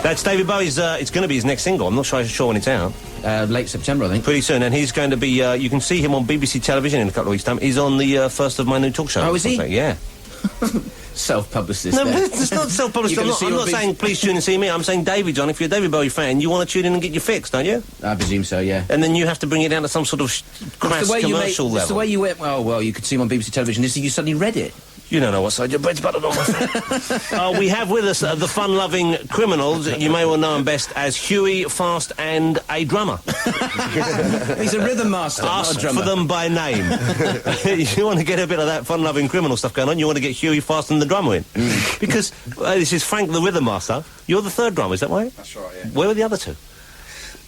That's David Bowie's, it's going to be his next single. I'm not sure when it's out. Late September, I think. Pretty soon, and he's going to be, you can see him on BBC television in a couple of weeks' time. He's on the first of my new talk show. Oh, is he? Yeah. Self-publicist. No, there. it's not self-publicist. I'm not saying please tune and see me. I'm saying David's on. If you're a David Bowie fan, you want to tune in and get your fix, don't you? I presume so, yeah. And then you have to bring it down to some sort of crass commercial level. It's the way you went, well, you could see him on BBC television. You suddenly read it. You don't know what side your bread's buttered on, my friend. We have with us the Fun Lovin Criminals. You may well know him best as Huey, Fast and a drummer. He's a rhythm master, not a Ask drummer. for them by name. You want to get a bit of that Fun Lovin Criminal stuff going on, you want to get Huey, Fast and the drummer in. Because this is Frank the rhythm master. You're the third drummer, is that right? That's right, yeah. Where are the other two?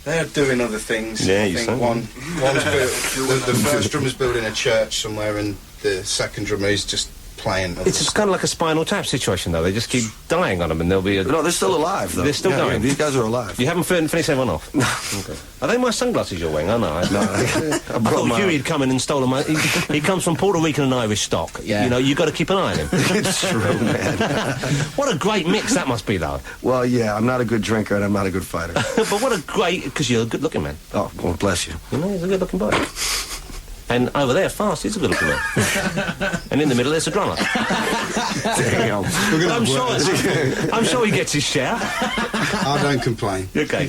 They're doing other things. Yeah, I you think say. one's the first drummer's building a church somewhere, and the second drummer is just playing. It's just kind of like a Spinal Tap situation, though. They just keep dying on them, and there'll be a... No, they're still alive, though. They're still going. Yeah, these guys are alive. You haven't finished everyone off? No. Okay. Are they my sunglasses you're wearing? Oh, no. I thought Huey had come in and stolen my... He comes from Puerto Rican and Irish stock. Yeah. You know, you've got to keep an eye on him. It's true, man. What a great mix that must be, though. Well, yeah, I'm not a good drinker and I'm not a good fighter. But what a great... Because you're a good-looking man. Oh, well, bless you. You know, he's a good-looking boy. And over there, Fast, he's a good-looking man. And in the middle, there's a drummer. Damn. I'm sure he gets his share. I don't complain. Okay.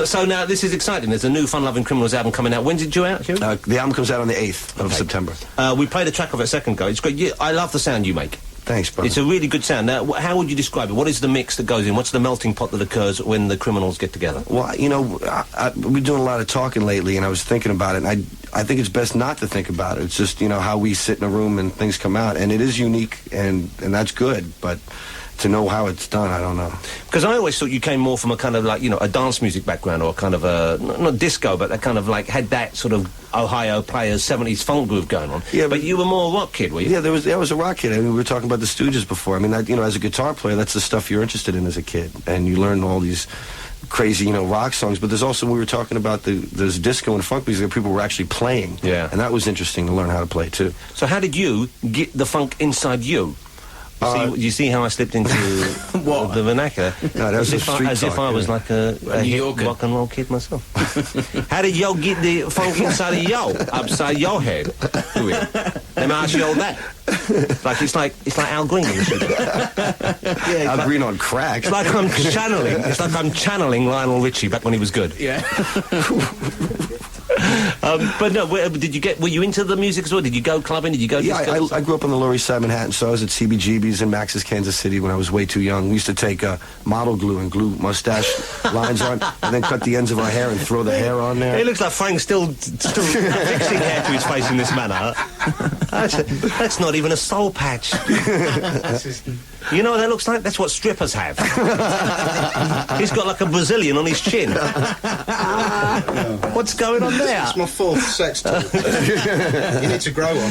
So now, this is exciting. There's a new Fun Lovin Criminals album coming out. When's it due out, Hugh? The album comes out on the 8th of September. We played a track of it a second ago. It's great. I love the sound you make. Thanks, brother. It's a really good sound. Now, how would you describe it? What is the mix that goes in? What's the melting pot that occurs when the criminals get together? Well, you know, we've been doing a lot of talking lately, and I was thinking about it, and I think it's best not to think about it. It's just, you know, how we sit in a room and things come out, and it is unique, and that's good, but to know how it's done, I don't know. Because I always thought you came more from a kind of like, you know, a dance music background, or a kind of a, not disco, but that kind of like, had that sort of Ohio Players 70s funk groove going on. Yeah, but you were more a rock kid, were you? Yeah, I was a rock kid. I mean, we were talking about the Stooges before. I mean, you know, as a guitar player, that's the stuff you're interested in as a kid, and you learn all these crazy, you know, rock songs. But there's also, we were talking about there's disco and funk music that people were actually playing. Yeah. And that was interesting to learn how to play, too. So how did you get the funk inside you? You see how I slipped into the vernacular? No, that was as if I was like a New Yorker rock and roll kid myself. How did yo get the funk inside of yo, upside your head? Let me ask you all that. It's like Al Green in the studio. Yeah, Al Green on crack. It's like I'm channeling Lionel Richie back when he was good. Yeah. But no, were you into the music as well? Did you go clubbing? Did you go disco? I grew up on the Lower East Side, Manhattan, so I was at CBGB's and Max's Kansas City when I was way too young. We used to take model glue and glue mustache lines on, and then cut the ends of our hair and throw the hair on there. It looks like Frank's still fixing hair to his face in this manner. That's not even a soul patch. You know what that looks like? That's what strippers have. He's got like a Brazilian on his chin. What's going on there? It's my fourth sex toy. You need to grow on.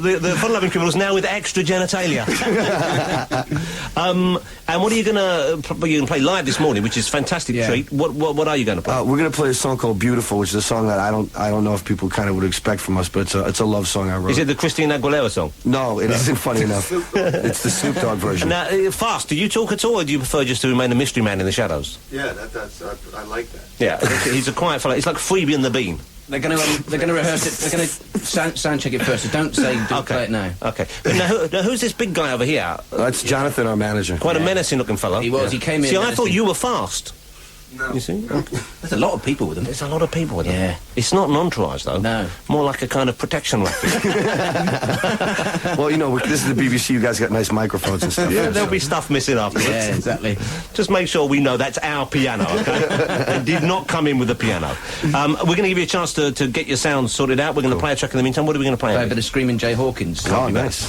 The Fun Lovin Criminals now with extra genitalia. And what are you going to play live this morning, which is a fantastic treat. What are you going to play? We're going to play a song called Beautiful, which is a song that I don't know if people kind of would expect from us, but it's a love song I wrote. Is it the Christina Aguilera song? No, it isn't funny enough. It's the Snoop Dogg version. Now, Fast, do you talk at all, or do you prefer just to remain a mystery man in the shadows? Yeah, I like that. Yeah, he's a quiet fellow. It's like Freebie and the Bean. They're going to rehearse it. They're going to sound check it first. So don't say play it now. Okay. Now, who's this big guy over here? That's Jonathan, our manager. Quite a menacing-looking fellow. He was. He came in. See, I thought you were Fast. No. You see? There's a lot of people with them. There's a lot of people with them. Yeah. It's not an entourage, though. No. More like a kind of protection racket. Well, you know, this is the BBC. You guys got nice microphones and stuff. Yeah, there'll be stuff missing afterwards. Yeah, exactly. Just make sure we know that's our piano, okay? It did not come in with the piano. We're going to give you a chance to get your sound sorted out. We're going to play a track in the meantime. What are we going to play? Play a bit of Screaming Jay Hawkins. Oh, nice.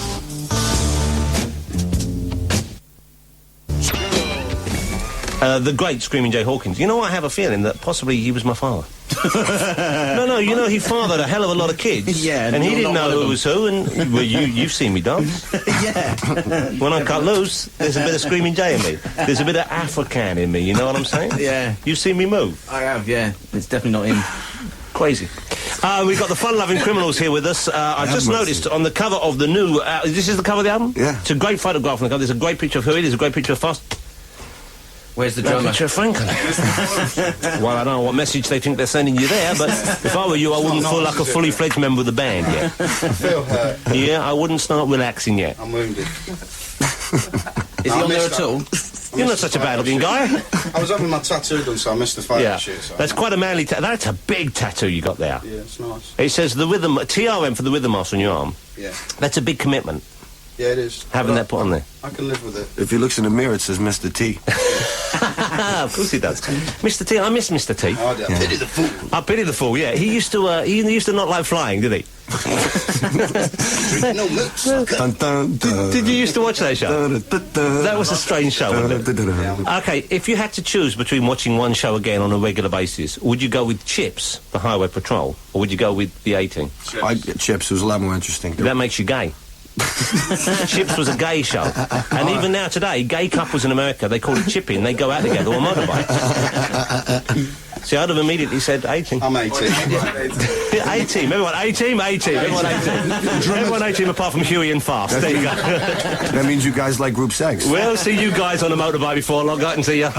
The great Screaming Jay Hawkins. You know, I have a feeling that possibly he was my father. No, you know, he fathered a hell of a lot of kids. Yeah, and he didn't know who was who, and well, you've seen me dance. Yeah. When I cut loose, there's a bit of Screaming Jay in me. There's a bit of African in me, you know what I'm saying? Yeah. You've seen me move. I have, yeah. It's definitely not him. Crazy. We've got the Fun Lovin Criminals here with us. I just noticed on the cover of the new... this is the cover of the album? Yeah. It's a great photograph on the cover. There's a great picture of Huey, there's a great picture of Fast. Where's the No drummer? picture of Franklin. Well, I don't know what message they think they're sending you there, but if I were you, I wouldn't not feel nice, like a is it? fully fledged member of the band yet. I feel hurt. Yeah, I wouldn't start relaxing yet. I'm wounded. Is he on there at all? You're not such a bad-looking guy. I was having my tattoo done, so I missed the photo Yeah, shoot. So. that's quite a manly that's a big tattoo you got there. Yeah, it's nice. It says the rhythm, TRM for the rhythm master on your arm. Yeah. That's a big commitment, Yeah, it is. having But that put on there. I can live with it. If he looks in the mirror, it says Mr. T. Of course he does. Mr. T, I miss Mr. T. I pity the fool. I pity the fool, yeah. He used to not like flying, did he? No milk. Dun, dun, dun. Did you used to watch that show? Dun, dun, dun. That was a strange show, wasn't it? Dun, dun, dun. Okay, if you had to choose between watching one show again on a regular basis, would you go with Chips, the Highway Patrol, or would you go with the A-Team? Chips was a lot more interesting. That makes you gay. Chips was a gay show. And even now today, gay couples in America, they call it chipping. They go out together on motorbikes. See, I'd have immediately said A-Team. I'm 18. A-Team. Everyone A-Team, A-Team. Everyone A-Team. Everyone A-Team apart from Huey and Fast. There you go. That means you guys like group sex. We'll see you guys on a motorbike before long. I can see you.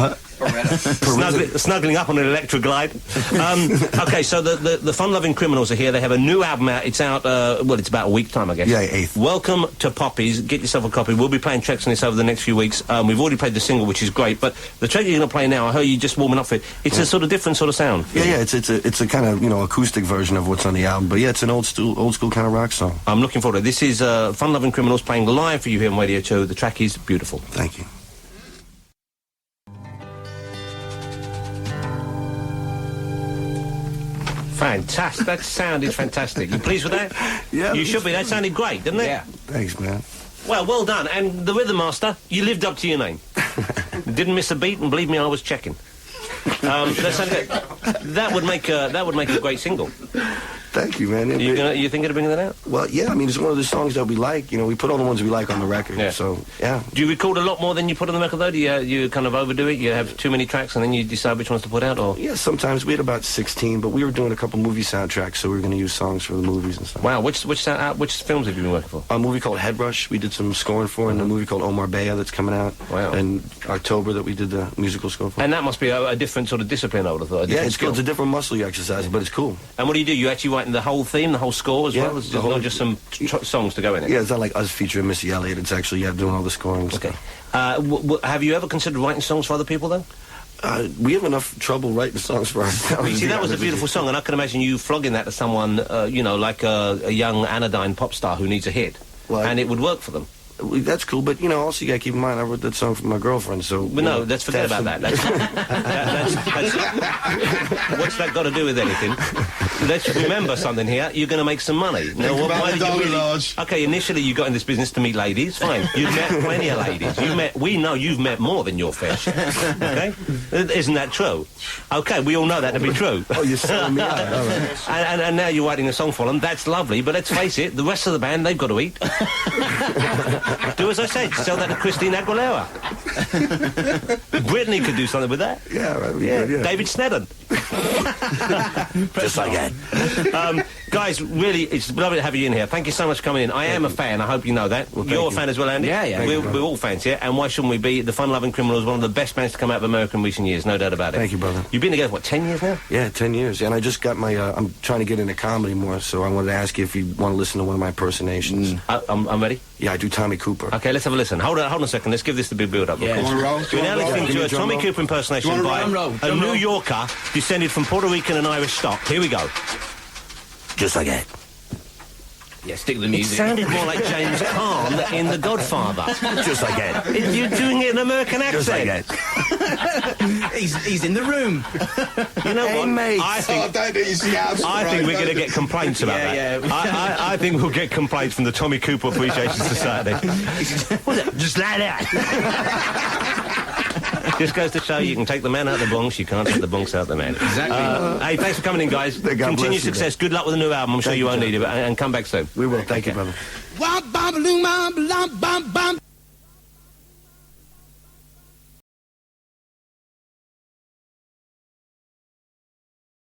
Snuggling up on an electric glide. Okay, so the Fun Lovin Criminals are here. They have a new album out. It's out, it's about a week time, I guess. Yeah, 8th. Welcome to Poppies. Get yourself a copy. We'll be playing tracks on this over the next few weeks. We've already played the single, which is great, but the track you're going to play now, I heard you just warming up for it. It's a sort of different sort of sound. Yeah, it's a kind of, acoustic version of what's on the album. But yeah, it's an old school kind of rock song. I'm looking forward to it. This is Fun Lovin Criminals playing live for you here on Radio 2. The track is beautiful. Thank you. Fantastic. That sound is fantastic. You pleased with that? Yeah. You should be. That sounded great, didn't it? Yeah. Thanks, man. Well done. And the Rhythm Master, you lived up to your name. Didn't miss a beat, and believe me, I was checking. That would make a great single. Thank you, man. You thinking of bringing that out? Well, yeah, I mean, it's one of the songs that we like. We put all the ones we like on the record. Yeah. So, yeah. Do you record a lot more than you put on the record, though? Do you kind of overdo it? You have too many tracks, and then you decide which ones to put out, or? Yeah, sometimes we had about 16, but we were doing a couple movie soundtracks, so we were going to use songs for the movies and stuff. Wow, which films have you been working for? A movie called Head Rush, we did some scoring for, and a movie called Omar Baya that's coming out. Wow. In October that we did the musical score for. And that must be a different sort of discipline, I would have thought. Yeah, it's cool. It's a different muscle you exercise, but it's cool. And what do? You actually writing the whole theme, the whole score as Yeah, well? It's the whole- not just some songs to go in it? Yeah, it's not like us featuring Missy Elliott. It's actually, doing all the scoring and Okay. stuff. Have you ever considered writing songs for other people, though? We have enough trouble writing songs for ourselves. You see, that was a beautiful song, and I can imagine you flogging that to someone, like a young anodyne pop star who needs a hit, Well, and it would work for them. That's cool, but, also you got to keep in mind, I wrote that song for my girlfriend, so... But no, let's forget about that. That's what's that got to do with anything? Let's remember something here. You're going to make some money. Now, why did you really... Okay, initially you got in this business to meet ladies. Fine. You've met plenty of ladies. We know you've met more than your fair share. Okay? Isn't that true? Okay, we all know that to be true. Oh, you're selling me out. All right. And now you're writing a song for them. That's lovely, but let's face it, the rest of the band, they've got to eat. Do as I said, sell that to Christine Aguilera. Brittany could do something with that. Yeah, right. Yeah. David Snedden. Just like that. Guys, really, it's lovely to have you in here. Thank you so much for coming in. I am a fan, I hope you know that. You're a fan as well, Andy? Yeah. We're all fans here, and why shouldn't we be? The Fun Lovin Criminals, one of the best bands to come out of America in recent years, no doubt about it. Thank you, brother. You've been together, what, 10 years now? Yeah, 10 years. And I just got my, I'm trying to get into comedy more, so I wanted to ask you if you want to listen to one of my impersonations. I'm ready. Yeah, I do Tommy Cooper. Okay, let's have a listen. Hold on a second. Let's give this the big build-up. Yeah. Come on, roll. We're now listening to a Tommy Cooper impersonation by a New Yorker descended from Puerto Rican and Irish stock. Here we go. Just like that. Yeah, stick with the It music. sounded more like James Caan in The Godfather. Just like that. You're doing it in an American Just like accent. that. he's in the room. You know Hey, what? mate. I Oh, think don't do your scabs. I think we're going to get complaints about Yeah, that. yeah. I think we'll get complaints from the Tommy Cooper Appreciation Society. What's it? Just like that. Just goes to show you can take the man out of the Bronx, you can't take the Bronx out of the man. Exactly. Hey, thanks for coming in, guys. God bless Continue you, success. Good luck with the new album. I'm sure Thank you you, won't John. need it, and come back soon. We will. Thank you, brother. Wah, bam, loom, bam, bam, bam.